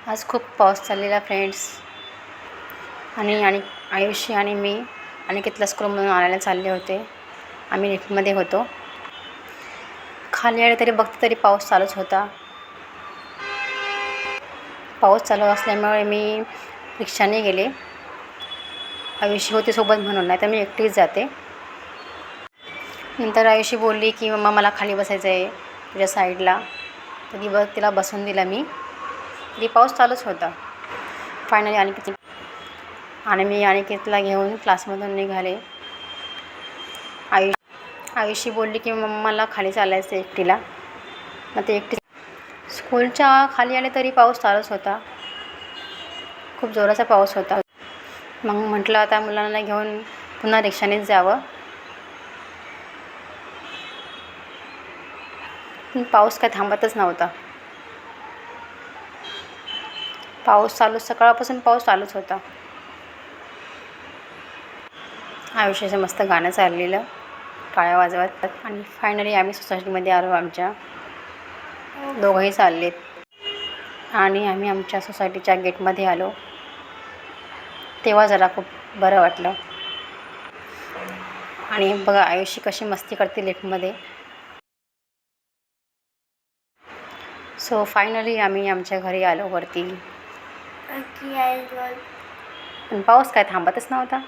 आज खूप पाऊस चाललेला फ्रेंड्स. आणि आयुषी आणि मी अनिकेतला स्कूलमधून आणायला चालले होते. आम्ही लिफ्टमध्ये होतो. खाली आले तरी बघते तरी पाऊस चालूच होता. पाऊस चालू असल्यामुळे मी रिक्षाने गेले. आयुषी होती सोबत म्हणून, नाही तर मी एकटीच जाते. नंतर आयुषी बोलली की मम्मा मला खाली बसायचं आहे तुझ्या साईडला. तरी तिला बसून दिला मी. तरी पाऊस चालूच होता. फायनली मी अनिकेतला घेऊन क्लासमधून निघाले. आयुषी बोलली की मम्मा मला खाली चालायचं एकटीला. मग ते एकटी स्कूलच्या खाली आले तरी पाऊस चालूच होता. खूप जोराचा पाऊस होता. मग म्हटलं आता मुलांना घेऊन पुन्हा रिक्षानेच जावं. पण पाऊस काय थांबतच नव्हता. सकाळपासून पाऊस चालूच होता. आयुष्याचं मस्त गाणं चाललेलं, टाळ्या वाजवत. आणि फायनली आम्ही सोसायटीमध्ये आलो. आमच्या दोघंही चाललेत आणि आम्ही आमच्या सोसायटीच्या गेटमध्ये आलो. तेव्हा जरा खूप बरं वाटलं. आणि बघा आयुषी कशी मस्ती करते लिफ्टमध्ये. सो फायनली आम्ही आमच्या घरी आलो वरती. पण पाऊस काय थांबतच नव्हता.